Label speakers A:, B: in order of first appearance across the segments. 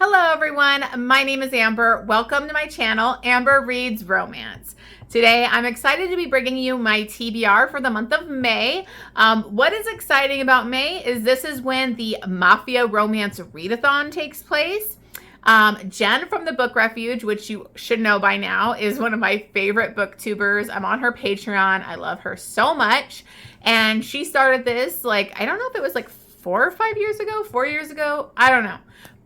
A: Hello everyone, my name is Amber. Welcome to my channel, Amber Reads Romance. Today I'm excited to be bringing you my TBR for the month of May. What is exciting about May is this is when the Mafia Romance Readathon takes place. Jenn from the Book Refuge, which you should know by now, is one of my favorite booktubers. I'm on her Patreon. I love her so much. And she started this, I don't know if it was 4 or 5 years ago, 4 years ago, I don't know.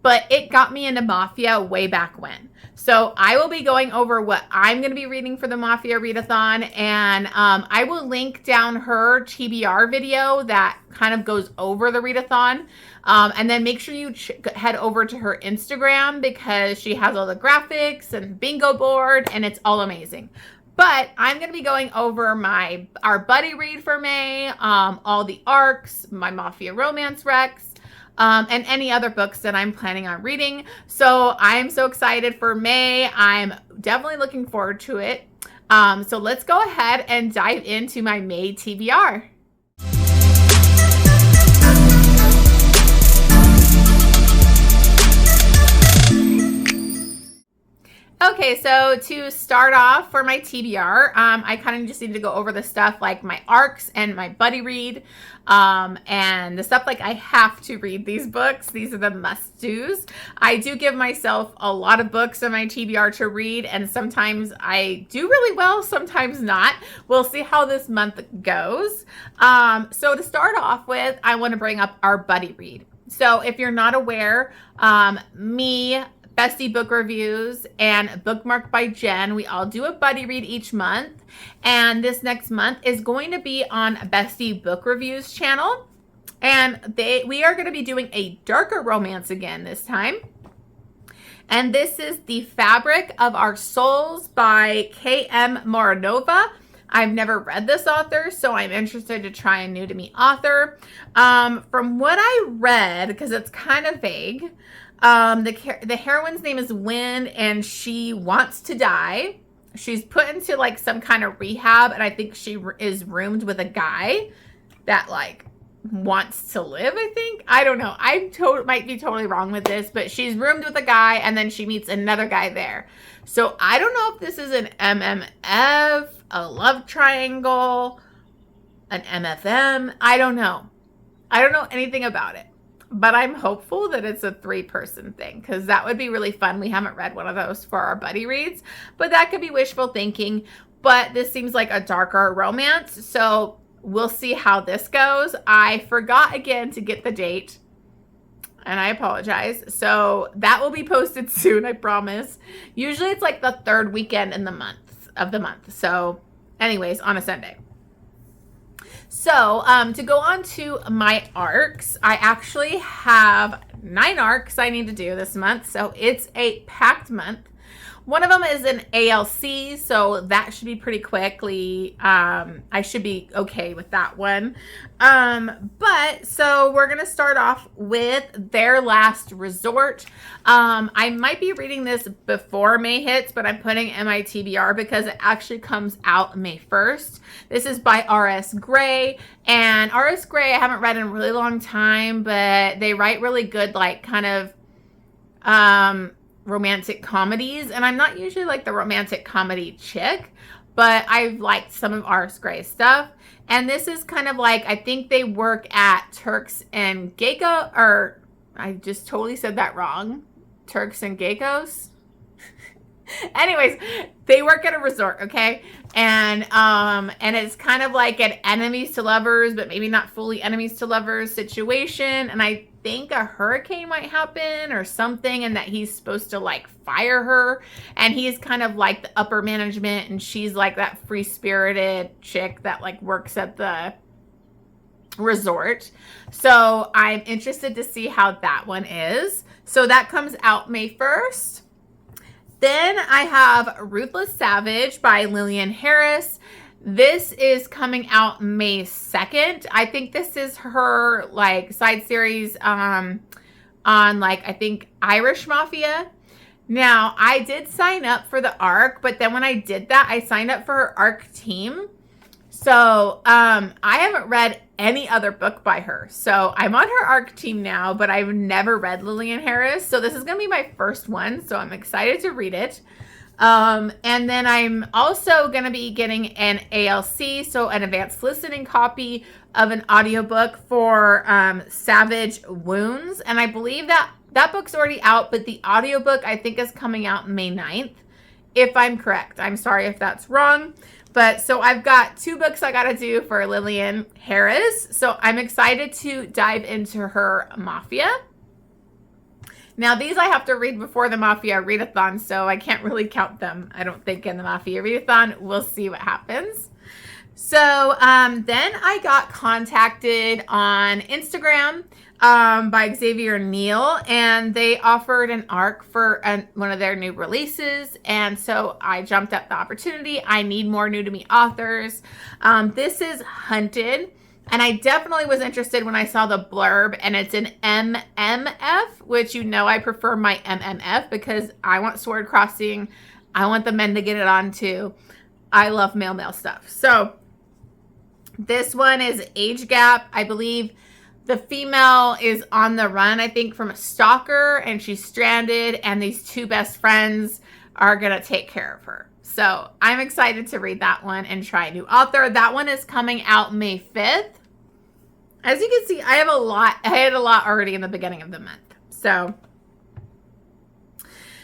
A: But it got me into Mafia way back when. So I will be going over what I'm going to be reading for the Mafia Readathon. And I will link down her TBR video that kind of goes over the readathon. And then make sure you head over to her Instagram because she has all the graphics and bingo board and it's all amazing. But I'm going to be going over our buddy read for May, all the arcs, my Mafia Romance Recs, and any other books that I'm planning on reading. So I'm so excited for May. I'm definitely looking forward to it. So let's go ahead and dive into my May TBR. Okay, so to start off for my TBR, I kind of just need to go over the stuff like my arcs and my buddy read, and the stuff I have to read these books. These are the must-dos. I do give myself a lot of books in my TBR to read, and sometimes I do really well, sometimes not. We'll see how this month goes. So to start off with, I want to bring up our buddy read. So if you're not aware, me, Bestie Book Reviews, and Bookmark by Jenn, we all do a buddy read each month. And this next month is going to be on Bestie Book Reviews channel. And we are going to be doing a darker romance again this time. And this is The Fabric of Our Souls by K.M. Moranova. I've never read this author, so I'm interested to try a new to me author. From what I read, because it's kind of vague, the heroine's name is Wynn, and she wants to die. She's put into some kind of rehab, and I think she is roomed with a guy that wants to live, I think. I don't know. I might be totally wrong with this, but she's roomed with a guy, and then she meets another guy there. So I don't know if this is an MMF, a love triangle, an MFM. I don't know. I don't know anything about it. But I'm hopeful that it's a 3-person thing because that would be really fun. We haven't read one of those for our buddy reads, but that could be wishful thinking. But this seems like a darker romance, so we'll see how this goes. I forgot again to get the date, and I apologize. So that will be posted soon, I promise. Usually it's the 3rd weekend in the month. So anyways, on a Sunday. So to go on to my arcs, I actually have 9 arcs I need to do this month. So it's a packed month. One of them is an ALC, so that should be pretty quickly. I should be okay with that one. So we're going to start off with Their Last Resort. I might be reading this before May hits, but I'm putting in my TBR because it actually comes out May 1st. This is by R.S. Gray, and R.S. Gray I haven't read in a really long time, but they write really good, romantic comedies, and I'm not usually the romantic comedy chick, but I've liked some of R.S. Gray's stuff. And this is kind of I think they work at Turks and Caicos, or I just totally said that wrong. Turks and Caicos. Anyways, they work at a resort, okay? And it's kind of an enemies to lovers, but maybe not fully enemies to lovers situation. And I think a hurricane might happen or something, and that he's supposed to fire her, and he's kind of the upper management, and she's that free-spirited chick that works at the resort. So I'm interested to see how that one is. So that comes out May 1st. Then I have Ruthless Savage by Lillian Harris. This is coming out May 2nd. I think this is her side series on I think Irish Mafia. Now, I did sign up for the arc, but then when I did that, I signed up for her arc team. So I haven't read any other book by her. So I'm on her ARC team now, but I've never read Lillian Harris. So this is going to be my first one. So I'm excited to read it. And then I'm also going to be getting an ALC, so an advanced listening copy of an audiobook for Savage Wounds. And I believe that book's already out, but the audiobook I think is coming out May 9th, if I'm correct. I'm sorry if that's wrong. But so I've got 2 books I got to do for Lillian Harris. So I'm excited to dive into her Mafia. Now, these I have to read before the Mafia Readathon, so I can't really count them, I don't think, in the Mafia Readathon. We'll see what happens. So then I got contacted on Instagram by Xavier Neal, and they offered an ARC for one of their new releases, and so I jumped at the opportunity. I need more new to me authors. This is Hunted. And I definitely was interested when I saw the blurb, and it's an MMF, which I prefer my MMF because I want sword crossing. I want the men to get it on too. I love male stuff. So this one is age gap. I believe the female is on the run, I think, from a stalker, and she's stranded, and these 2 best friends are going to take care of her. So I'm excited to read that one and try a new author. That one is coming out May 5th. As you can see, I had a lot already in the beginning of the month. So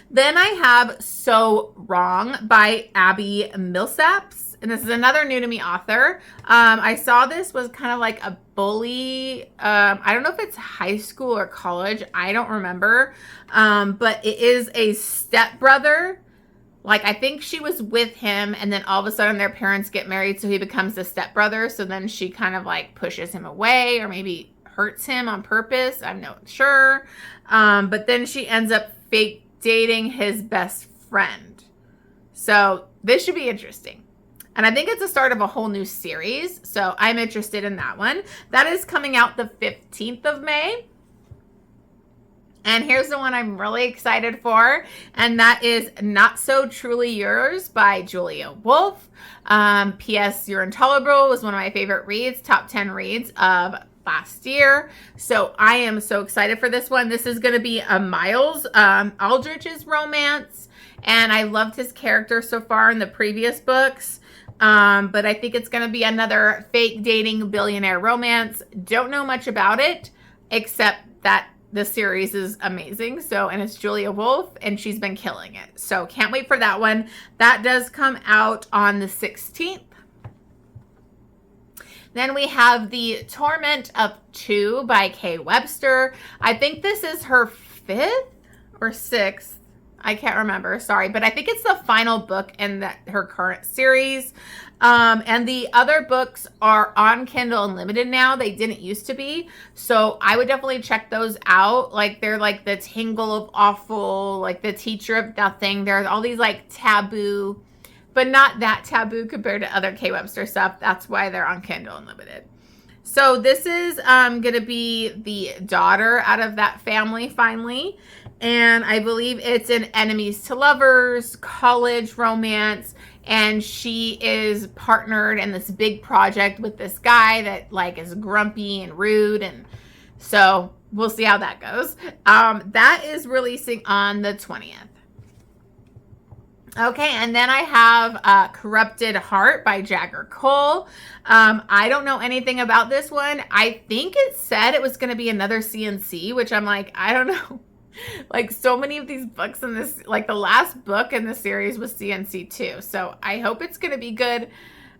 A: then I have So Wrong by Abby Millsaps. And this is another new to me author. I saw this was kind of like a bully. I don't know if it's high school or college. I don't remember. But it is a stepbrother. Like, I think she was with him, and then all of a sudden their parents get married, so he becomes the stepbrother. So then she kind of like pushes him away, or maybe hurts him on purpose. I'm not sure. But then she ends up fake dating his best friend. So this should be interesting. And I think it's the start of a whole new series. So I'm interested in that one. That is coming out the 15th of May. And here's the one I'm really excited for, and that is Not So Truly Yours by Julia Wolf. P.S. You're Intolerable was one of my favorite reads, top 10 reads of last year. So I am so excited for this one. This is going to be a Miles Aldrich's romance, and I loved his character so far in the previous books. But I think it's going to be another fake dating billionaire romance. Don't know much about it, except that the series is amazing. So, and it's Julia Wolf, and she's been killing it. So can't wait for that one. That does come out on the 16th. Then we have The Torment of Two by Kay Webster. I think this is her 5th or 6th. I can't remember, sorry, but I think it's the final book in her current series. And the other books are on Kindle Unlimited now. They didn't used to be. So I would definitely check those out. Like, they're like The Tangle of Awful, like The Teacher of Nothing. There's all these like taboo, but not that taboo compared to other Kay Webster stuff. That's why they're on Kindle Unlimited. So this is going to be the daughter out of that family finally. And I believe it's an enemies to lovers, college romance. And she is partnered in this big project with this guy that like is grumpy and rude. And so we'll see how that goes. That is releasing on the 20th. Okay, and then I have Corrupted Heart by Jagger Cole. I don't know anything about this one. I think it said it was going to be another CNC, which I'm like, I don't know. Like, so many of these books in this, like the last book in the series was CNC too. So I hope it's going to be good.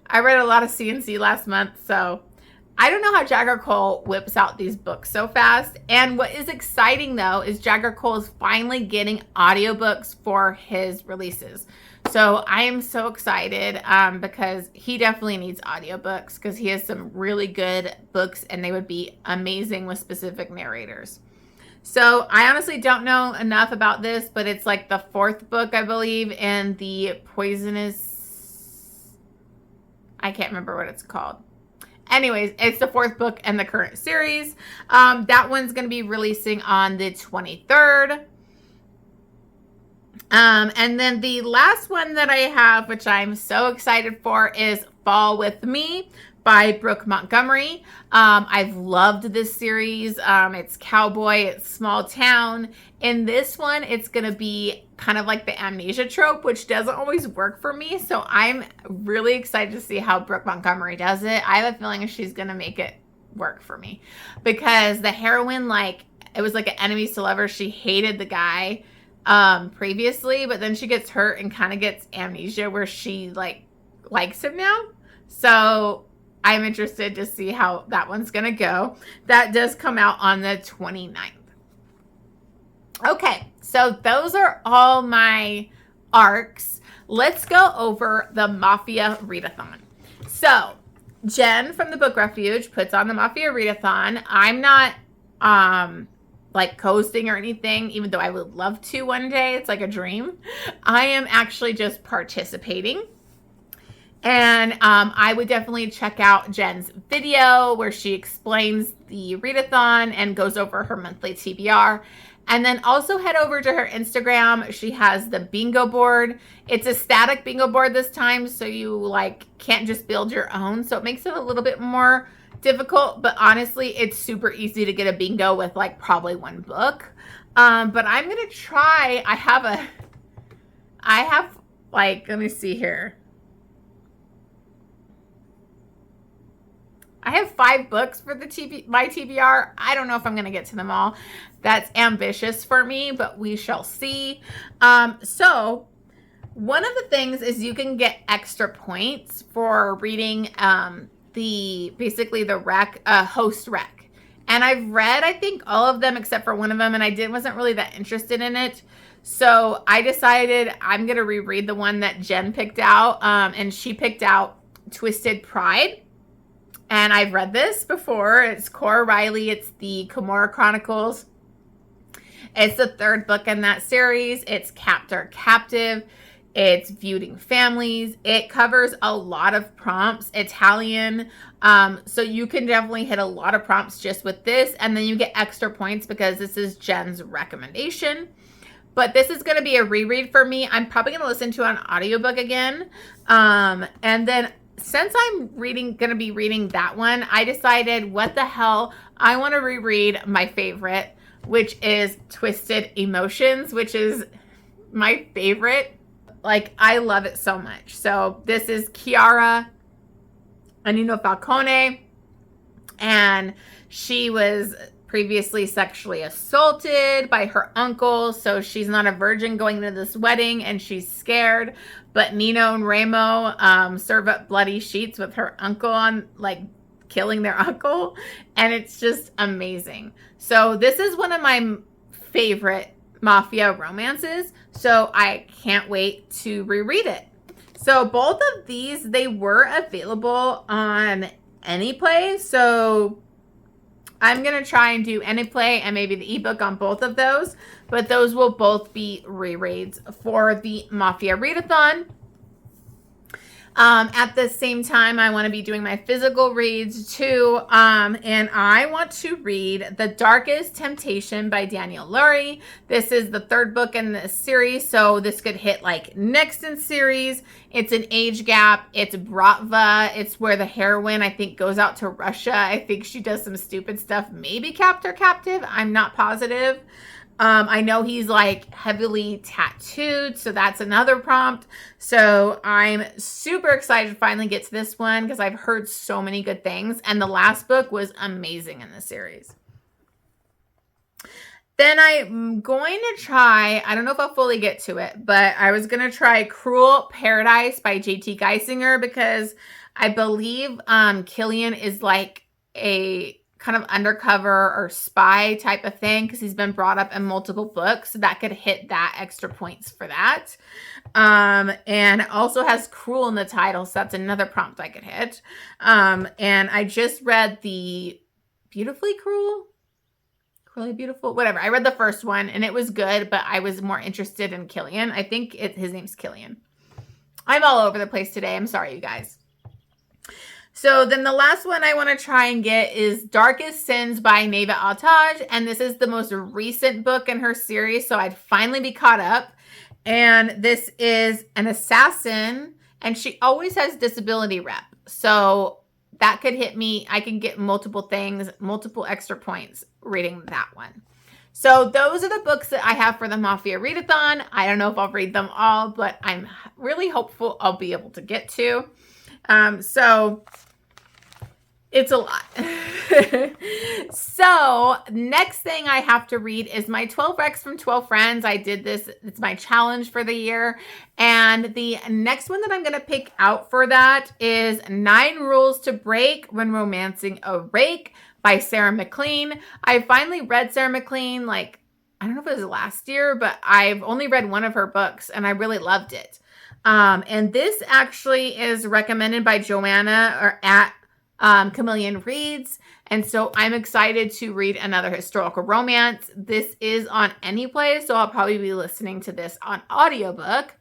A: I read a lot of CNC last month, so I don't know how Jagger Cole whips out these books so fast. And what is exciting though is Jagger Cole is finally getting audiobooks for his releases. So I am so excited because he definitely needs audiobooks because he has some really good books and they would be amazing with specific narrators. So I honestly don't know enough about this, but it's like the 4th book, I believe, in the Poisonous, I can't remember what it's called. Anyways, it's the 4th book in the current series. That one's going to be releasing on the 23rd. And then the last one that I have, which I'm so excited for, is Fall With Me by Brooke Montgomery. I've loved this series. It's cowboy, it's small town. In this one, it's going to be kind of like the amnesia trope, which doesn't always work for me. So I'm really excited to see how Brooke Montgomery does it. I have a feeling she's going to make it work for me, because the heroine, like, it was like an enemies to lovers. She hated the guy previously, but then she gets hurt and kind of gets amnesia where she like likes him now. So I'm interested to see how that one's gonna go. That does come out on the 29th. Okay, so those are all my arcs. Let's go over the Mafia Readathon. So Jenn from the Book Refuge puts on the Mafia Readathon. I'm not like coasting or anything, even though I would love to one day. It's like a dream. I am actually just participating. And I would definitely check out Jenn's video where she explains the readathon and goes over her monthly TBR. And then also head over to her Instagram. She has the bingo board. It's a static bingo board this time, so you like can't just build your own. So it makes it a little bit more difficult, but honestly, it's super easy to get a bingo with like probably one book. But I'm gonna try. I have like, let me see here. I have 5 books for the my TBR. I don't know if I'm going to get to them all. That's ambitious for me, but we shall see. So one of the things is you can get extra points for reading basically the host rec. And I've read, I think, all of them except for one of them, and I wasn't really that interested in it. So I decided I'm going to reread the one that Jenn picked out, and she picked out Twisted Pride. And I've read this before. It's Cora Riley. It's the Kimura Chronicles. It's the 3rd book in that series. It's Captor Captive. It's Viewing Families. It covers a lot of prompts. Italian. So you can definitely hit a lot of prompts just with this. And then you get extra points because this is Jenn's recommendation. But this is going to be a reread for me. I'm probably going to listen to an audiobook again. And then since I'm going to be reading that one, I decided, what the hell, I want to reread my favorite, which is Twisted Emotions, which is my favorite. Like, I love it so much. So this is Chiara Anino Falcone, and she was previously sexually assaulted by her uncle, so she's not a virgin going into this wedding, and she's scared. But Nino and Ramo serve up bloody sheets with her uncle on, like, killing their uncle, and it's just amazing. So this is one of my favorite Mafia romances, so I can't wait to reread it. So both of these, they were available on Anyplay, so I'm going to try and do Anyplay and maybe the ebook on both of those, but those will both be rereads for the Mafia Readathon. At the same time, I want to be doing my physical reads too, and I want to read The Darkest Temptation by Danielle Lurie. This is the 3rd book in this series, so this could hit like next in series. It's an age gap. It's Bratva. It's where the heroine, I think, goes out to Russia. I think she does some stupid stuff, maybe Captor Captive. I'm not positive. I know he's like heavily tattooed, so that's another prompt. So I'm super excited to finally get to this one because I've heard so many good things, and the last book was amazing in the series. Then I'm going to try, I don't know if I'll fully get to it, but I was going to try Cruel Paradise by J.T. Geisinger because I believe Killian is like a kind of undercover or spy type of thing because he's been brought up in multiple books, so that could hit that extra points for that. And it also has Cruel in the title, so that's another prompt I could hit. And I just read the Beautifully Cruel, Cruelly Beautiful, whatever. I read the first one and it was good, but I was more interested in Killian. I think his name's Killian. I'm all over the place today. I'm sorry, you guys. So then the last one I want to try and get is Darkest Sins by Neva Altaj. And this is the most recent book in her series, so I'd finally be caught up. And this is an assassin, and she always has disability rep. So that could hit me. I can get multiple things, multiple extra points reading that one. So those are the books that I have for the Mafia Readathon. I don't know if I'll read them all, but I'm really hopeful I'll be able to get to. So it's a lot. So next thing I have to read is my 12 Recs from 12 Friends. I did this. It's my challenge for the year. And the next one that I'm going to pick out for that is 9 Rules to Break When Romancing a Rake by Sarah McLean. I finally read Sarah McLean, like, I don't know if it was last year, but I've only read one of her books and I really loved it. And this actually is recommended by Joanna or at Chameleon Reads. And so I'm excited to read another historical romance. This is on Anyplay, so I'll probably be listening to this on audiobook.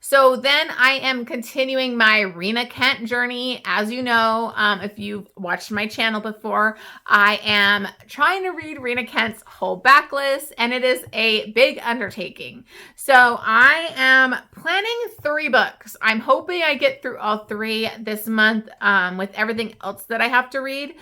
A: So then I am continuing my Rena Kent journey. As you know, if you've watched my channel before, I am trying to read Rena Kent's whole backlist, and it is a big undertaking. So I am planning 3 books. I'm hoping I get through all 3 this month with everything else that I have to read.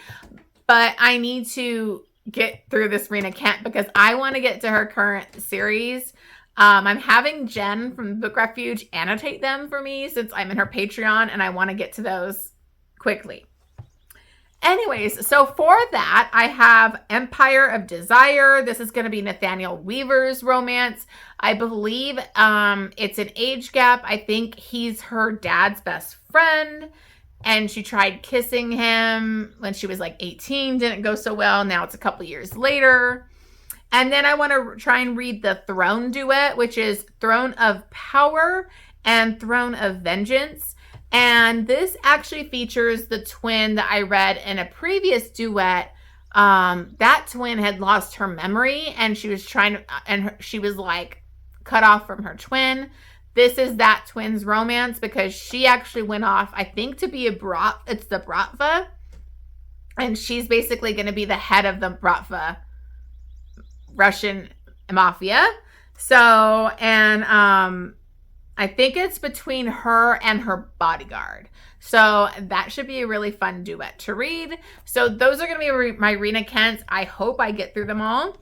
A: But I need to get through this Rena Kent because I want to get to her current series. I'm having Jenn from Book Refuge annotate them for me since I'm in her Patreon and I want to get to those quickly. Anyways, so for that, I have Empire of Desire. This is going to be Nathaniel Weaver's romance. I believe it's an age gap. I think he's her dad's best friend. And she tried kissing him when she was like 18. Didn't go so well. Now it's a couple years later. And then I want to try and read the Throne duet, which is Throne of Power and Throne of Vengeance. And this actually features the twin that I read in a previous duet. That twin had lost her memory and she was she was like cut off from her twin. This is that twin's romance because she actually went off, I think, to be it's the Bratva. And she's basically going to be the head of the Bratva Russian mafia. So, and I think it's between her and her bodyguard. So that should be a really fun duet to read. So those are going to be my Rena Kents. I hope I get through them all.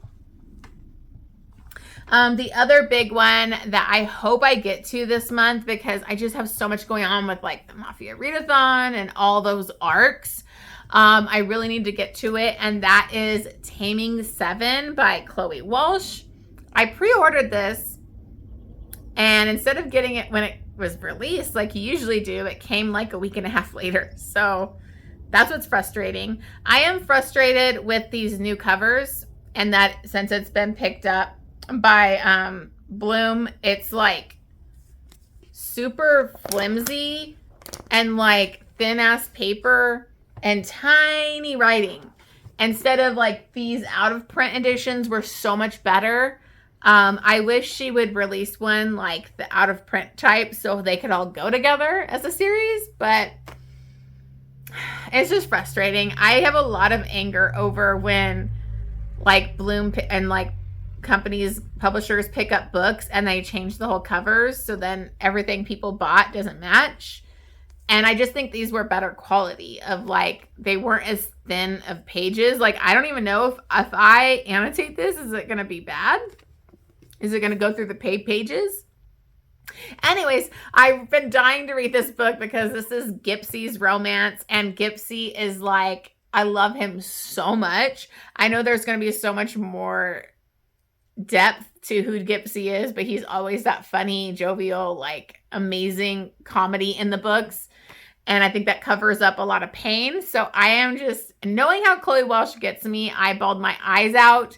A: The other big one that I hope I get to this month because I just have so much going on with like the Mafia Readathon and all those arcs. I really need to get to it, and that is Taming 7 by Chloe Walsh. I pre-ordered this, and instead of getting it when it was released, like you usually do, it came like a week and a half later. So that's what's frustrating. I am frustrated with these new covers, and that since it's been picked up by Bloom, it's like super flimsy and like thin-ass paper and tiny writing instead of like these out of print editions were so much better. I wish she would release one like the out of print type so they could all go together as a series, but it's just frustrating. I have a lot of anger over when like Bloom and like publishers pick up books and they change the whole covers so then everything people bought doesn't match. And I just think these were better quality of like, they weren't as thin of pages. Like, I don't even know if I annotate this, is it going to be bad? Is it going to go through the pages? Anyways, I've been dying to read this book because this is Gipsy's romance. And Gipsy is like, I love him so much. I know there's going to be so much more depth to who Gipsy is, but he's always that funny, jovial, like amazing comedy in the books. And I think that covers up a lot of pain. So I am just, knowing how Chloe Walsh gets me, I bawled my eyes out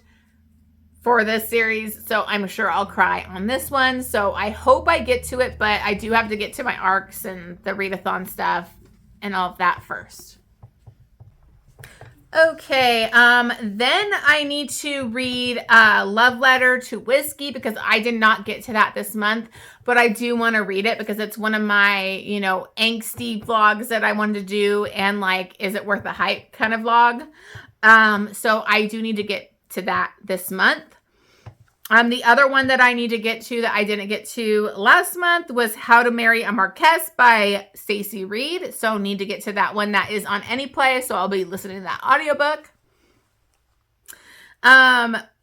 A: for this series. So I'm sure I'll cry on this one. So I hope I get to it, but I do have to get to my arcs and the readathon stuff and all of that first. Okay, then I need to read Love Letter to Whiskey because I did not get to that this month, but I do want to read it because it's one of my, you know, angsty vlogs that I wanted to do and like, is it worth the hype kind of vlog? So I do need to get to that this month. The other one that I need to get to that I didn't get to last month was How to Marry a Marquess by Stacey Reed. So need to get to that one. That is on AnyPlay, so I'll be listening to that audiobook.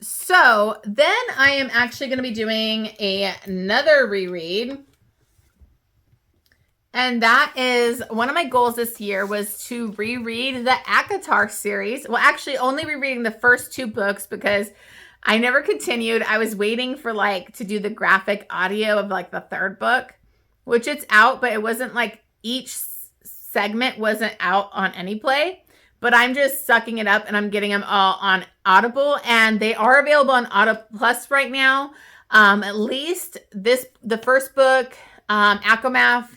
A: So then I am actually going to be doing another reread. And that is one of my goals this year was to reread the ACOTAR series. Well, actually only rereading the first 2 books because I never continued. I was waiting for to do the graphic audio of the 3rd book, which it's out, but it wasn't each segment wasn't out on AnyPlay. But I'm just sucking it up and I'm getting them all on Audible, and they are available on Audible Plus right now. At least the first book, ACOMAF,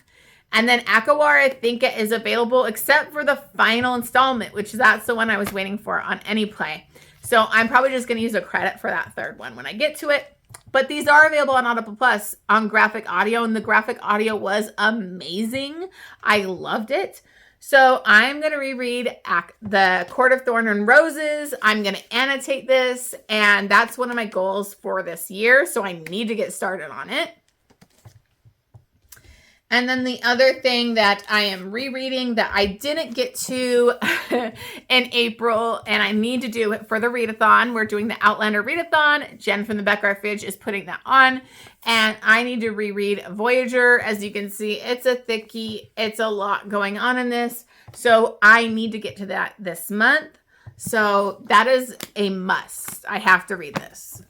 A: and then ACOWAR, I think it is available except for the final installment, which that's the one I was waiting for on AnyPlay. So I'm probably just going to use a credit for that 3rd one when I get to it. But these are available on Audible Plus on graphic audio, and the graphic audio was amazing. I loved it. So I'm going to reread The Court of Thorn and Roses. I'm going to annotate this, and that's one of my goals for this year. So I need to get started on it. And then the other thing that I am rereading that I didn't get to in April, and I need to do it for the readathon. We're doing the Outlander readathon. Jenn from the Beck Fidge is putting that on. And I need to reread Voyager. As you can see, it's a thickie. It's a lot going on in this. So I need to get to that this month. So that is a must. I have to read this.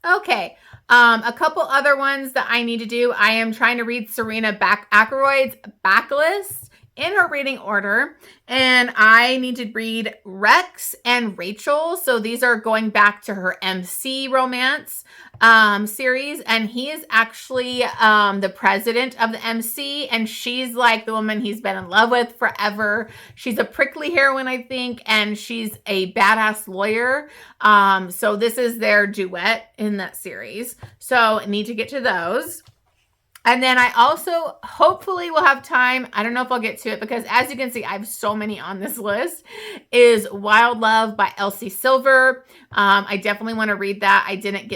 A: Okay. A couple other ones that I need to do. I am trying to read Serena Ackroyd's Backlist in her reading order, and I need to read Rex and Rachel. So these are going back to her MC romance series, and he is actually the president of the MC, and she's the woman he's been in love with forever. She's a prickly heroine, I think, and she's a badass lawyer. So this is their duet in that series. So I need to get to those. And then I also hopefully will have time. I don't know if I'll get to it because as you can see, I have so many on this list. Is Wild Love by Elsie Silver. I definitely want to read that. I didn't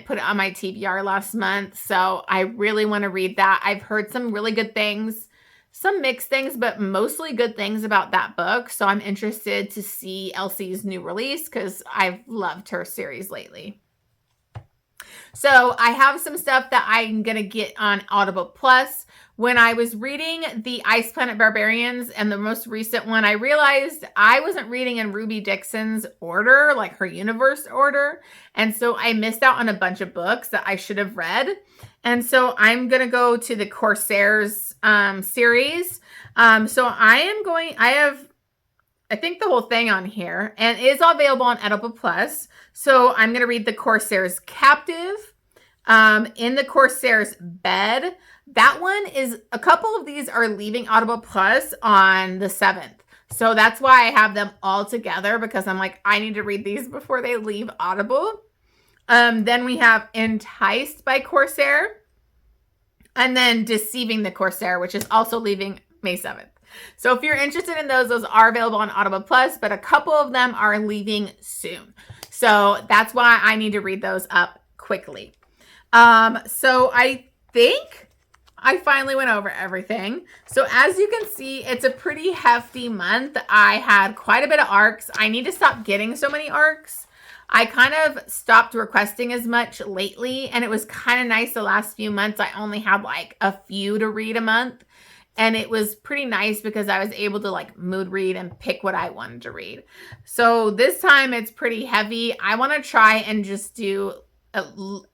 A: put it on my TBR last month. So I really want to read that. I've heard some really good things, some mixed things, but mostly good things about that book. So I'm interested to see Elsie's new release because I've loved her series lately. So I have some stuff that I'm going to get on Audible Plus. When I was reading the Ice Planet Barbarians and the most recent one, I realized I wasn't reading in Ruby Dixon's order, her universe order. And so I missed out on a bunch of books that I should have read. And so I'm going to go to the Corsairs series. So I think the whole thing on here, and it is available on Audible Plus. So I'm going to read the Corsairs Captive, in the Corsairs Bed. That one is, a couple of these are leaving Audible Plus on the 7th. So that's why I have them all together because I'm I need to read these before they leave Audible. Then we have Enticed by Corsair, and then Deceiving the Corsair, which is also leaving May 7th. So if you're interested in those are available on Audible Plus, but a couple of them are leaving soon. So that's why I need to read those up quickly. So I think I finally went over everything. So as you can see, it's a pretty hefty month. I had quite a bit of arcs. I need to stop getting so many arcs. I kind of stopped requesting as much lately, and it was kind of nice the last few months. I only had a few to read a month. And it was pretty nice because I was able to mood read and pick what I wanted to read. So this time it's pretty heavy. I want to try and just do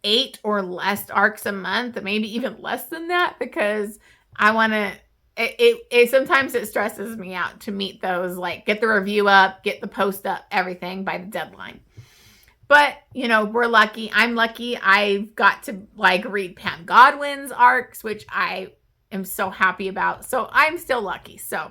A: 8 or less arcs a month, maybe even less than that, because I want to, sometimes it stresses me out to meet those, get the review up, get the post up, everything by the deadline. But, we're lucky. I'm lucky. I've got to read Pam Godwin's arcs, which I am so happy about. So I'm still lucky. So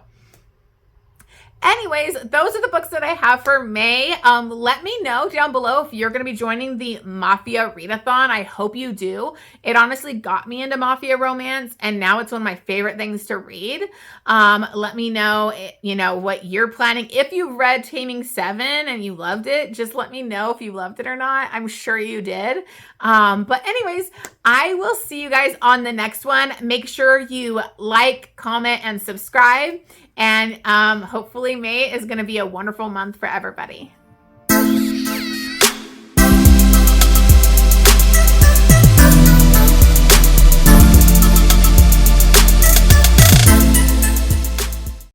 A: Anyways, those are the books that I have for May. Let me know down below if you're going to be joining the Mafia Readathon. I hope you do. It honestly got me into Mafia Romance, and now it's one of my favorite things to read. Let me know, what you're planning. If you read Taming 7 and you loved it, just let me know if you loved it or not. I'm sure you did. But anyways, I will see you guys on the next one. Make sure you like, comment, and subscribe. And hopefully May is going to be a wonderful month for everybody.